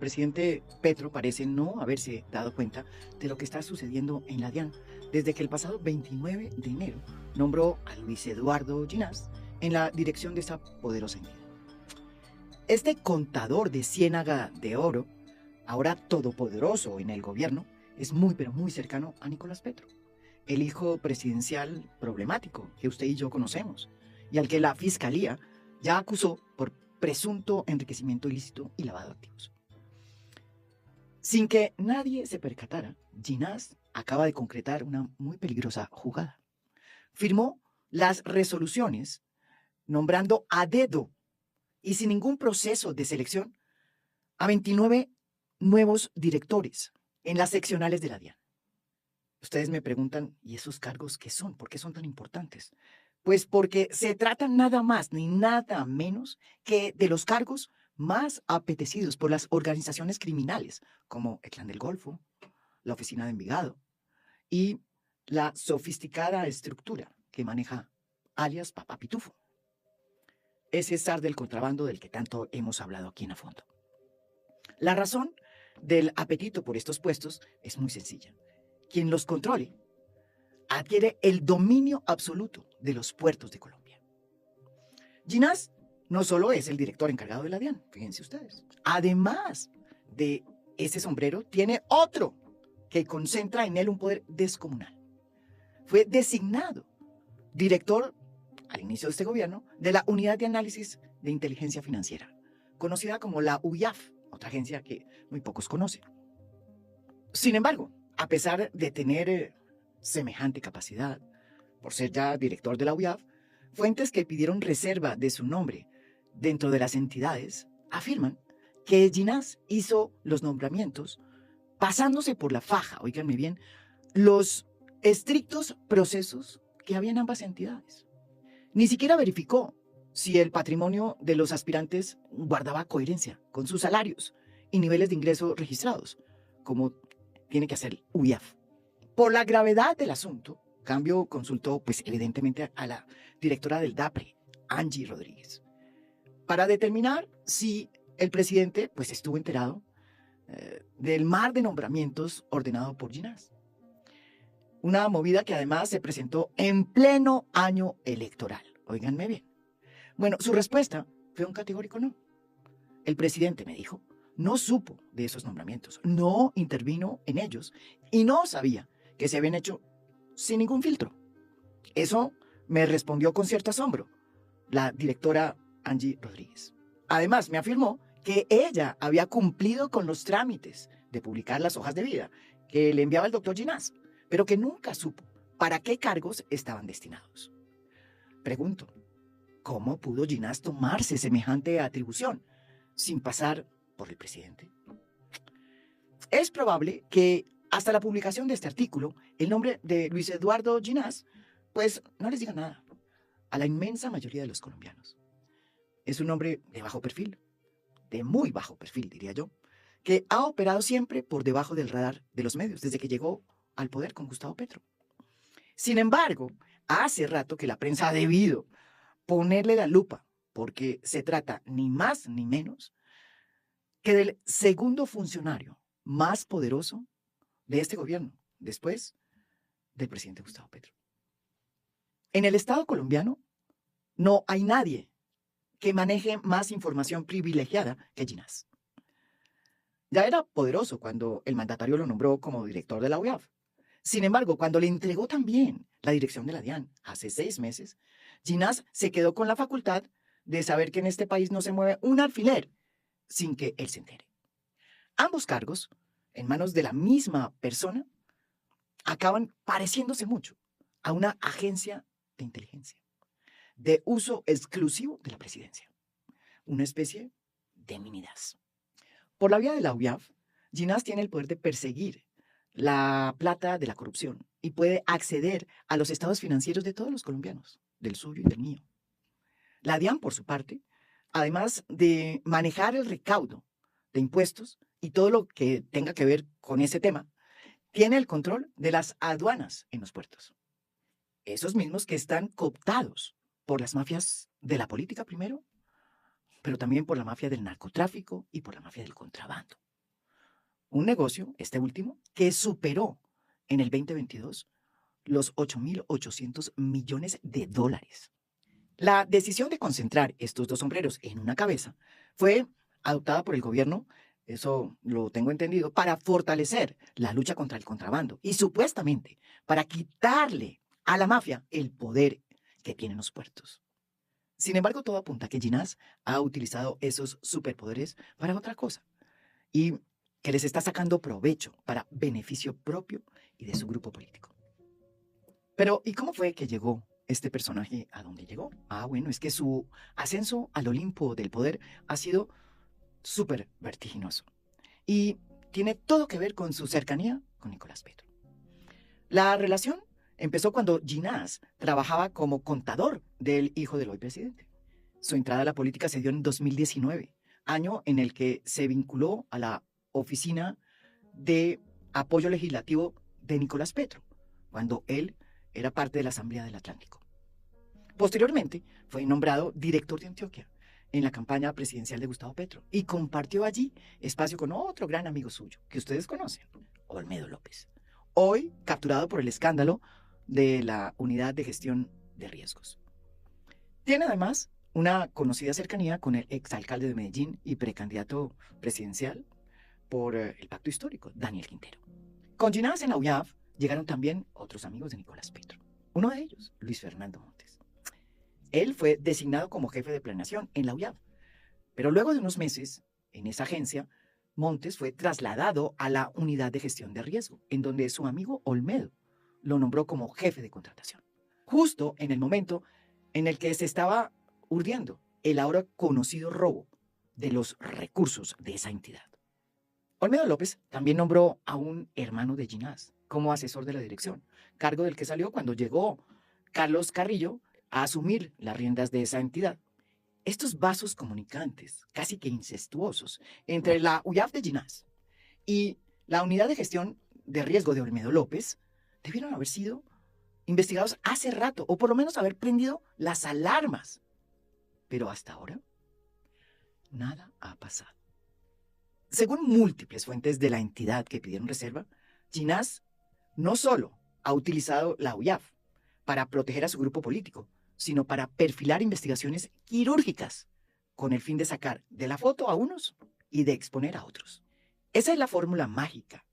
presidente Petro parece no haberse dado cuenta de lo que está sucediendo en la DIAN desde que el pasado 29 de enero nombró a Luis Eduardo Ginás en la dirección de esta poderosa entidad. Este contador de ciénaga de oro, ahora todopoderoso en el gobierno, es muy pero muy cercano a Nicolás Petro, el hijo presidencial problemático que usted y yo conocemos y al que la fiscalía ya acusó por presunto enriquecimiento ilícito y lavado de activos. Sin que nadie se percatara, Ginás acaba de concretar una muy peligrosa jugada. Firmó las resoluciones nombrando a dedo y sin ningún proceso de selección a 29 nuevos directores en las seccionales de la DIAN. Ustedes me preguntan, ¿y esos cargos qué son? ¿Por qué son tan importantes? Pues porque se trata nada más ni nada menos que de los cargos más apetecidos por las organizaciones criminales, como el Clan del Golfo, la Oficina de Envigado y la sofisticada estructura que maneja alias Papá Pitufo, ese zar del contrabando del que tanto hemos hablado aquí en A Fondo. La razón del apetito por estos puestos es muy sencilla. Quien los controle adquiere el dominio absoluto de los puertos de Colombia. Ginás no solo es el director encargado de la DIAN, fíjense ustedes. Además de ese sombrero, tiene otro que concentra en él un poder descomunal. Fue designado director, al inicio de este gobierno, de la Unidad de Análisis de Inteligencia Financiera, conocida como la UIAF, otra agencia que muy pocos conocen. Sin embargo, a pesar de tener semejante capacidad, por ser ya director de la UIAF, fuentes que pidieron reserva de su nombre dentro de las entidades afirman que Ginás hizo los nombramientos pasándose por la faja, oíganme bien, los estrictos procesos que había en ambas entidades. Ni siquiera verificó si el patrimonio de los aspirantes guardaba coherencia con sus salarios y niveles de ingreso registrados, como tiene que hacer UIAF. Por la gravedad del asunto, Cambio consultó, pues evidentemente, a la directora del DAPRE, Angie Rodríguez, para determinar si el presidente, pues, estuvo enterado del mar de nombramientos ordenado por Ginás. Una movida que además se presentó en pleno año electoral. Óiganme bien. Bueno, su respuesta fue un categórico no. El presidente, me dijo, no supo de esos nombramientos, no intervino en ellos y no sabía que se habían hecho sin ningún filtro. Eso me respondió con cierto asombro la directora Angie Rodríguez. Además, me afirmó que ella había cumplido con los trámites de publicar las hojas de vida que le enviaba el doctor Ginás, pero que nunca supo para qué cargos estaban destinados. Pregunto, ¿cómo pudo Ginás tomarse semejante atribución sin pasar por el presidente? Es probable que hasta la publicación de este artículo, el nombre de Luis Eduardo Ginás, pues no les diga nada a la inmensa mayoría de los colombianos. Es un hombre de bajo perfil, de muy bajo perfil, diría yo, que ha operado siempre por debajo del radar de los medios desde que llegó al poder con Gustavo Petro. Sin embargo, hace rato que la prensa ha debido ponerle la lupa porque se trata ni más ni menos que del segundo funcionario más poderoso de este gobierno, después del presidente Gustavo Petro. En el Estado colombiano no hay nadie que maneje más información privilegiada que Ginás. Ya era poderoso cuando el mandatario lo nombró como director de la UIAF. Sin embargo, cuando le entregó también la dirección de la DIAN hace 6 meses, Ginás se quedó con la facultad de saber que en este país no se mueve un alfiler sin que él se entere. Ambos cargos, en manos de la misma persona, acaban pareciéndose mucho a una agencia de inteligencia, de uso exclusivo de la presidencia, una especie de mini-DAS. Por la vía de la UIAF, Ginás tiene el poder de perseguir la plata de la corrupción y puede acceder a los estados financieros de todos los colombianos, del suyo y del mío. La DIAN, por su parte, además de manejar el recaudo de impuestos y todo lo que tenga que ver con ese tema, tiene el control de las aduanas en los puertos. Esos mismos que están cooptados por las mafias de la política primero, pero también por la mafia del narcotráfico y por la mafia del contrabando. Un negocio, este último, que superó en el 2022 los 8.800 millones de dólares. La decisión de concentrar estos dos sombreros en una cabeza fue adoptada por el gobierno, eso lo tengo entendido, para fortalecer la lucha contra el contrabando y supuestamente para quitarle a la mafia el poder que tienen los puertos. Sin embargo, todo apunta a que Ginás ha utilizado esos superpoderes para otra cosa y que les está sacando provecho para beneficio propio y de su grupo político. Pero, ¿y cómo fue que llegó este personaje a donde llegó? Bueno, es que su ascenso al Olimpo del poder ha sido súper vertiginoso y tiene todo que ver con su cercanía con Nicolás Petro. La relación empezó cuando Ginás trabajaba como contador del hijo del hoy presidente. Su entrada a la política se dio en 2019, año en el que se vinculó a la oficina de apoyo legislativo de Nicolás Petro, cuando él era parte de la Asamblea del Atlántico. Posteriormente, fue nombrado director de Antioquia en la campaña presidencial de Gustavo Petro y compartió allí espacio con otro gran amigo suyo, que ustedes conocen, Olmedo López, hoy capturado por el escándalo de la Unidad de Gestión de Riesgos. Tiene además una conocida cercanía con el exalcalde de Medellín y precandidato presidencial por el Pacto Histórico, Daniel Quintero. Con Ginás en la UYAF llegaron también otros amigos de Nicolás Petro. Uno de ellos, Luis Fernando Montes. Él fue designado como jefe de planeación en la UYAF, pero luego de unos meses en esa agencia, Montes fue trasladado a la Unidad de Gestión de Riesgo, en donde su amigo Olmedo lo nombró como jefe de contratación. Justo en el momento en el que se estaba urdiendo el ahora conocido robo de los recursos de esa entidad. Olmedo López también nombró a un hermano de Ginás como asesor de la dirección, cargo del que salió cuando llegó Carlos Carrillo a asumir las riendas de esa entidad. Estos vasos comunicantes, casi que incestuosos, entre la UYAF de Ginás y la Unidad de Gestión de Riesgo de Olmedo López, debieron haber sido investigados hace rato, o por lo menos haber prendido las alarmas. Pero hasta ahora, nada ha pasado. Según múltiples fuentes de la entidad que pidieron reserva, Ginás no solo ha utilizado la UYAF para proteger a su grupo político, sino para perfilar investigaciones quirúrgicas con el fin de sacar de la foto a unos y de exponer a otros. Esa es la fórmula mágica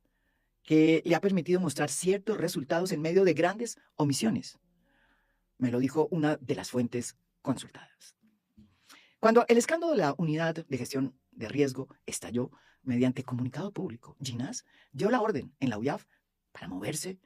que le ha permitido mostrar ciertos resultados en medio de grandes omisiones. Me lo dijo una de las fuentes consultadas. Cuando el escándalo de la Unidad de Gestión de Riesgo estalló mediante comunicado público, Ginás dio la orden en la UYAF para moverse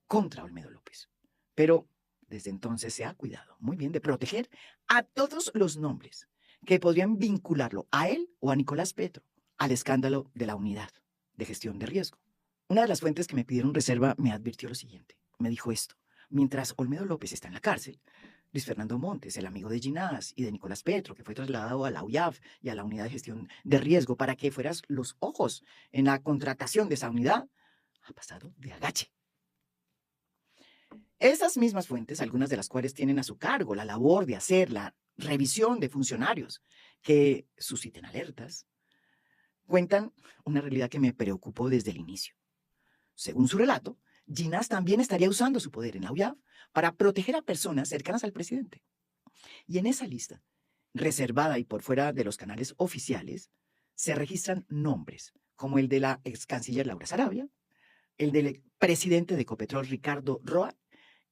contra Olmedo López. Pero desde entonces se ha cuidado muy bien de proteger a todos los nombres que podrían vincularlo a él o a Nicolás Petro al escándalo de la Unidad de Gestión de Riesgo. Una de las fuentes que me pidieron reserva me advirtió lo siguiente. Me dijo esto: mientras Olmedo López está en la cárcel, Luis Fernando Montes, el amigo de Ginás y de Nicolás Petro, que fue trasladado a la UYAF y a la Unidad de Gestión de Riesgo para que fueras los ojos en la contratación de esa unidad, ha pasado de agache. Esas mismas fuentes, algunas de las cuales tienen a su cargo la labor de hacer la revisión de funcionarios que susciten alertas, cuentan una realidad que me preocupó desde el inicio. Según su relato, Ginás también estaría usando su poder en la UYAF para proteger a personas cercanas al presidente. Y en esa lista, reservada y por fuera de los canales oficiales, se registran nombres como el de la ex canciller Laura Sarabia, el del presidente de Ecopetrol Ricardo Roa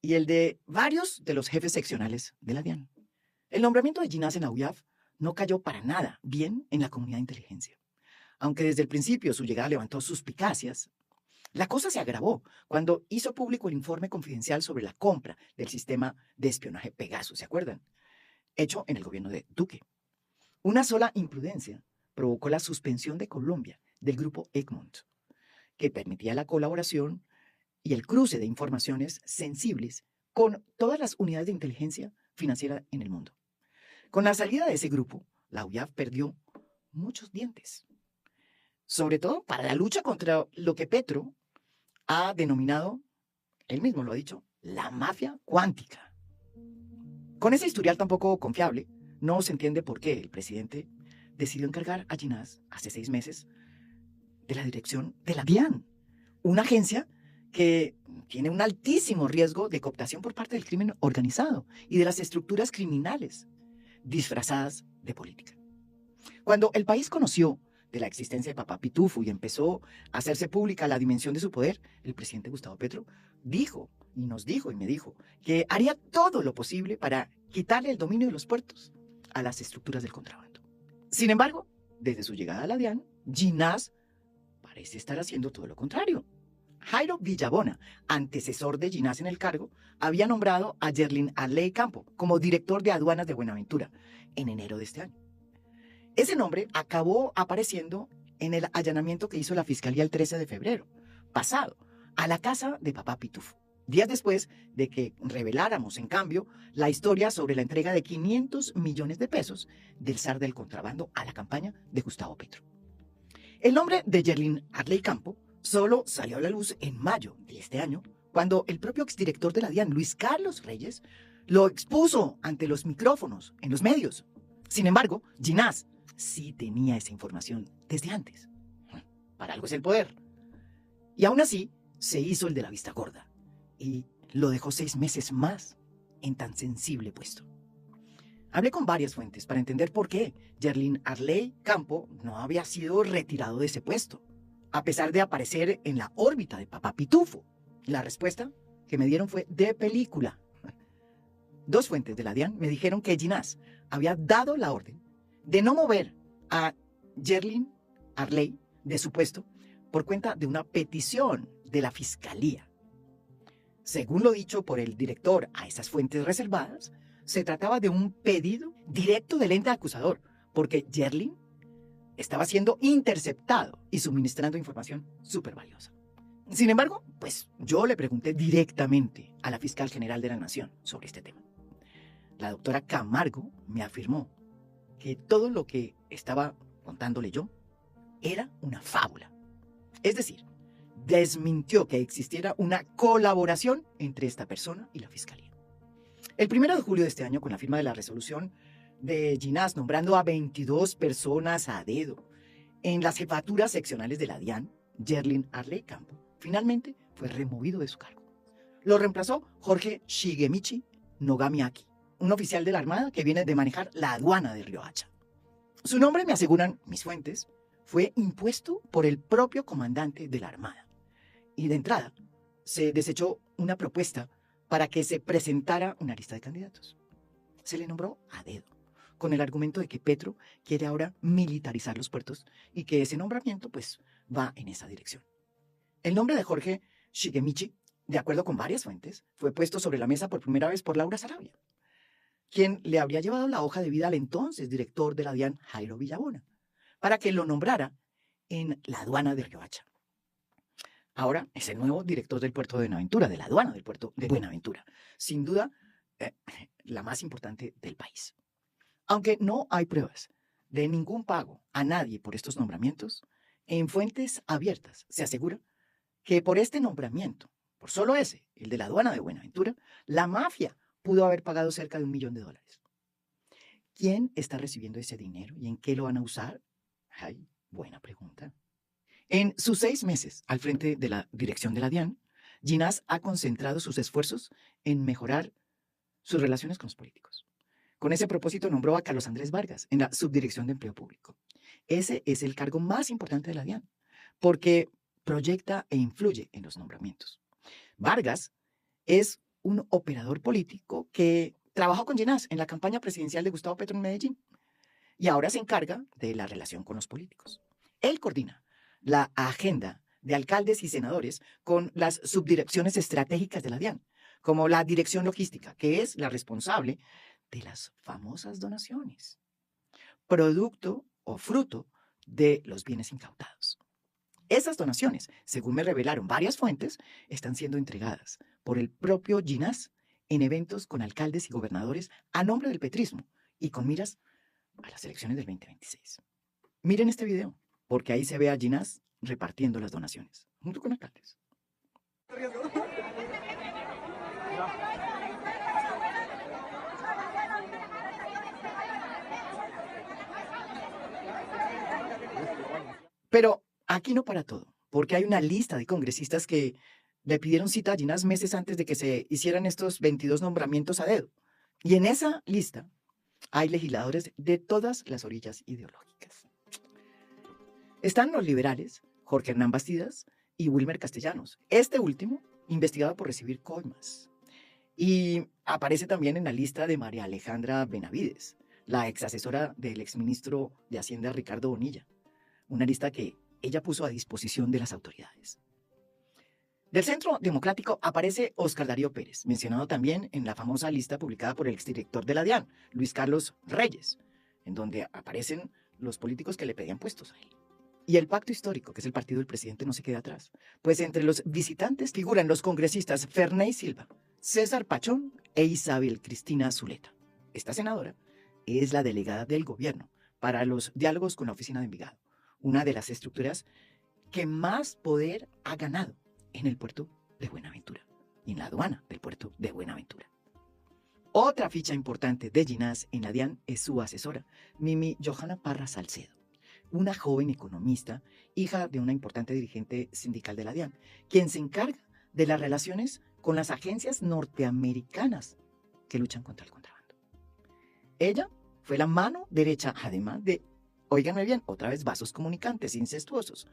y el de varios de los jefes seccionales de la DIAN. El nombramiento de Ginás en la UYAF no cayó para nada bien en la comunidad de inteligencia. Aunque desde el principio su llegada levantó suspicacias, la cosa se agravó cuando hizo público el informe confidencial sobre la compra del sistema de espionaje Pegasus, ¿se acuerdan? Hecho en el gobierno de Duque. Una sola imprudencia provocó la suspensión de Colombia del grupo Egmont, que permitía la colaboración y el cruce de informaciones sensibles con todas las unidades de inteligencia financiera en el mundo. Con la salida de ese grupo, la UYAF perdió muchos dientes, sobre todo para la lucha contra lo que Petro ha denominado, él mismo lo ha dicho, la mafia cuántica. Con ese historial tan poco confiable, no se entiende por qué el presidente decidió encargar a Ginás hace 6 meses de la dirección de la DIAN, una agencia que tiene un altísimo riesgo de cooptación por parte del crimen organizado y de las estructuras criminales disfrazadas de política. Cuando el país conoció de la existencia de Papá Pitufo y empezó a hacerse pública la dimensión de su poder, el presidente Gustavo Petro dijo, y nos dijo y me dijo, que haría todo lo posible para quitarle el dominio de los puertos a las estructuras del contrabando. Sin embargo, desde su llegada a la DIAN, Ginás parece estar haciendo todo lo contrario. Jairo Villabona, antecesor de Ginás en el cargo, había nombrado a Yerlin Arley Campo como director de aduanas de Buenaventura en enero de este año. Ese nombre acabó apareciendo en el allanamiento que hizo la Fiscalía el 13 de febrero pasado a la casa de Papá Pitufo, días después de que reveláramos, en cambio, la historia sobre la entrega de 500 millones de pesos del zar del contrabando a la campaña de Gustavo Petro. El nombre de Yerlin Arley Campo solo salió a la luz en mayo de este año, cuando el propio exdirector de la DIAN, Luis Carlos Reyes, lo expuso ante los micrófonos, en los medios. Sin embargo, Ginás sí tenía esa información desde antes. Para algo es el poder. Y aún así, se hizo el de la vista gorda y lo dejó 6 meses más en tan sensible puesto. Hablé con varias fuentes para entender por qué Yerlin Arley Campo no había sido retirado de ese puesto, a pesar de aparecer en la órbita de Papá Pitufo. La respuesta que me dieron fue de película. 2 fuentes de la DIAN me dijeron que Ginás había dado la orden de no mover a Yerlin Arley de su puesto por cuenta de una petición de la Fiscalía. Según lo dicho por el director a esas fuentes reservadas, se trataba de un pedido directo del ente acusador, porque Yerlin estaba siendo interceptado y suministrando información súper valiosa. Sin embargo, pues yo le pregunté directamente a la fiscal general de la Nación sobre este tema. La doctora Camargo me afirmó que todo lo que estaba contándole yo era una fábula. Es decir, desmintió que existiera una colaboración entre esta persona y la fiscalía. El 1 de julio de este año, con la firma de la resolución de Ginás nombrando a 22 personas a dedo en las jefaturas seccionales de la DIAN, Yerlin Arley Campo finalmente fue removido de su cargo. Lo reemplazó Jorge Shigemichi Nogamiaki, un oficial de la Armada que viene de manejar la aduana de Riohacha. Su nombre, me aseguran mis fuentes, fue impuesto por el propio comandante de la Armada. Y de entrada, se desechó una propuesta para que se presentara una lista de candidatos. Se le nombró a dedo, con el argumento de que Petro quiere ahora militarizar los puertos y que ese nombramiento pues va en esa dirección. El nombre de Jorge Shigemichi, de acuerdo con varias fuentes, fue puesto sobre la mesa por primera vez por Laura Sarabia, quien le habría llevado la hoja de vida al entonces director de la DIAN, Jairo Villabona, para que lo nombrara en la aduana de Riohacha. Ahora es el nuevo director del puerto de Buenaventura, de la aduana del puerto de Buenaventura. Sin duda, la más importante del país. Aunque no hay pruebas de ningún pago a nadie por estos nombramientos, en fuentes abiertas se asegura que por este nombramiento, por solo ese, el de la aduana de Buenaventura, la mafia pudo haber pagado cerca de $1 millón. ¿Quién está recibiendo ese dinero y en qué lo van a usar? Ay, buena pregunta. En sus 6 meses al frente de la dirección de la DIAN, Ginás ha concentrado sus esfuerzos en mejorar sus relaciones con los políticos. Con ese propósito nombró a Carlos Andrés Vargas en la Subdirección de Empleo Público. Ese es el cargo más importante de la DIAN, porque proyecta e influye en los nombramientos. Vargas es un operador político que trabajó con Ginás en la campaña presidencial de Gustavo Petro en Medellín y ahora se encarga de la relación con los políticos. Él coordina la agenda de alcaldes y senadores con las subdirecciones estratégicas de la DIAN, como la dirección logística, que es la responsable de las famosas donaciones, producto o fruto de los bienes incautados. Esas donaciones, según me revelaron varias fuentes, están siendo entregadas por el propio Ginás en eventos con alcaldes y gobernadores a nombre del petrismo y con miras a las elecciones del 2026. Miren este video, porque ahí se ve a Ginás repartiendo las donaciones, junto con alcaldes. Pero Aquí no para todo, porque hay una lista de congresistas que le pidieron cita a Ginás meses antes de que se hicieran estos 22 nombramientos a dedo. Y en esa lista hay legisladores de todas las orillas ideológicas. Están los liberales, Jorge Hernán Bastidas y Wilmer Castellanos. Este último, investigado por recibir coimas. Y aparece también en la lista de María Alejandra Benavides, la exasesora del exministro de Hacienda Ricardo Bonilla. Una lista que ella puso a disposición de las autoridades. Del Centro Democrático aparece Óscar Darío Pérez, mencionado también en la famosa lista publicada por el exdirector de la DIAN, Luis Carlos Reyes, en donde aparecen los políticos que le pedían puestos a él. Y el Pacto Histórico, que es el partido del presidente, no se queda atrás, pues entre los visitantes figuran los congresistas Ferney Silva, César Pachón e Isabel Cristina Zuleta. Esta senadora es la delegada del gobierno para los diálogos con la oficina de Envigado, una de las estructuras que más poder ha ganado en el puerto de Buenaventura y en la aduana del puerto de Buenaventura. Otra ficha importante de Ginás en la DIAN es su asesora, Mimi Johanna Parra Salcedo, una joven economista, hija de una importante dirigente sindical de la DIAN, quien se encarga de las relaciones con las agencias norteamericanas que luchan contra el contrabando. Ella fue la mano derecha, además de, óiganme bien, otra vez vasos comunicantes incestuosos,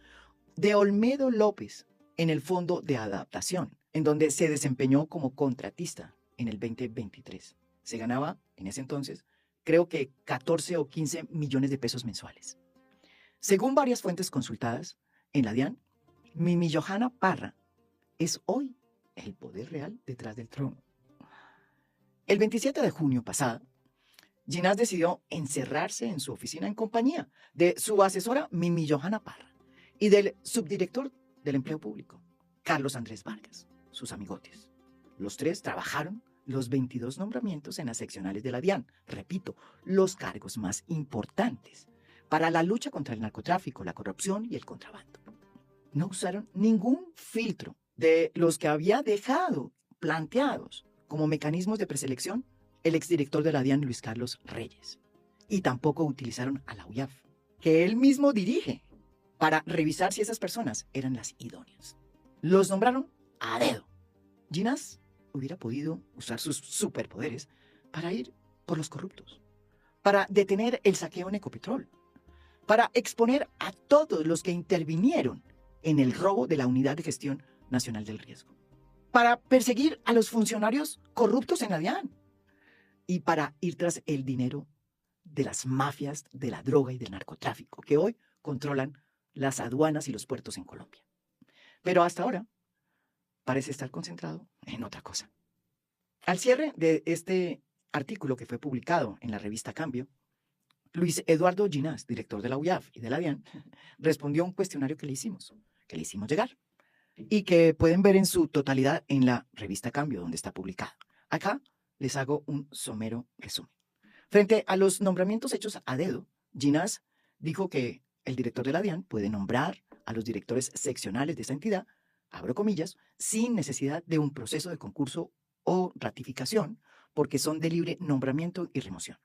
de Olmedo López en el Fondo de Adaptación, en donde se desempeñó como contratista en el 2023. Se ganaba, en ese entonces, creo que 14 o 15 millones de pesos mensuales. Según varias fuentes consultadas en la DIAN, Mimi Johanna Parra es hoy el poder real detrás del trono. El 27 de junio pasado, Ginás decidió encerrarse en su oficina en compañía de su asesora Mimi Johanna Parra y del subdirector del Empleo Público, Carlos Andrés Vargas, sus amigotes. Los tres trabajaron los 22 nombramientos en las seccionales de la DIAN, repito, los cargos más importantes para la lucha contra el narcotráfico, la corrupción y el contrabando. No usaron ningún filtro de los que había dejado planteados como mecanismos de preselección el exdirector de la DIAN, Luis Carlos Reyes. Y tampoco utilizaron a la UIAF, que él mismo dirige, para revisar si esas personas eran las idóneas. Los nombraron a dedo. Ginás hubiera podido usar sus superpoderes para ir por los corruptos, para detener el saqueo en Ecopetrol, para exponer a todos los que intervinieron en el robo de la Unidad de Gestión Nacional del Riesgo, para perseguir a los funcionarios corruptos en la DIAN y para ir tras el dinero de las mafias de la droga y del narcotráfico que hoy controlan las aduanas y los puertos en Colombia. Pero hasta ahora parece estar concentrado en otra cosa. Al cierre de este artículo que fue publicado en la revista Cambio, Luis Eduardo Ginás, director de la UIAF y de la DIAN, respondió a un cuestionario que le hicimos llegar y que pueden ver en su totalidad en la revista Cambio, donde está publicado. Acá les hago un somero resumen. Frente a los nombramientos hechos a dedo, Ginás dijo que el director de la DIAN puede nombrar a los directores seccionales de esa entidad, abro comillas, sin necesidad de un proceso de concurso o ratificación, porque son de libre nombramiento y remoción.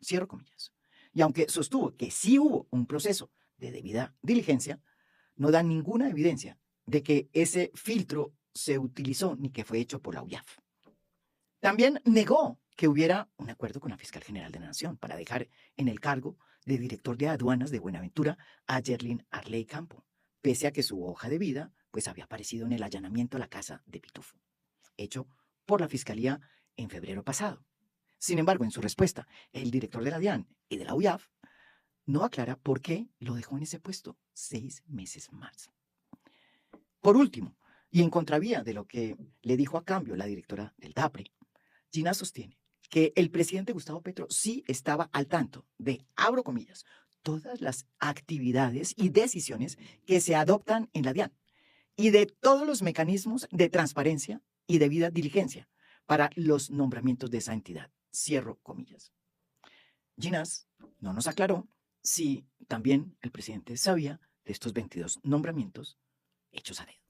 Cierro comillas. Y aunque sostuvo que sí hubo un proceso de debida diligencia, no da ninguna evidencia de que ese filtro se utilizó ni que fue hecho por la UIAF. También negó que hubiera un acuerdo con la Fiscal General de la Nación para dejar en el cargo de director de aduanas de Buenaventura a Yerlin Arley Campo, pese a que su hoja de vida pues había aparecido en el allanamiento a la casa de Pitufo, hecho por la Fiscalía en febrero pasado. Sin embargo, en su respuesta, el director de la DIAN y de la UIAF no aclara por qué lo dejó en ese puesto 6 meses más. Por último, y en contravía de lo que le dijo a Cambio la directora del DAPRE, Ginás sostiene que el presidente Gustavo Petro sí estaba al tanto de, abro comillas, todas las actividades y decisiones que se adoptan en la DIAN y de todos los mecanismos de transparencia y debida diligencia para los nombramientos de esa entidad. Cierro comillas. Ginás no nos aclaró si también el presidente sabía de estos 22 nombramientos hechos a dedo.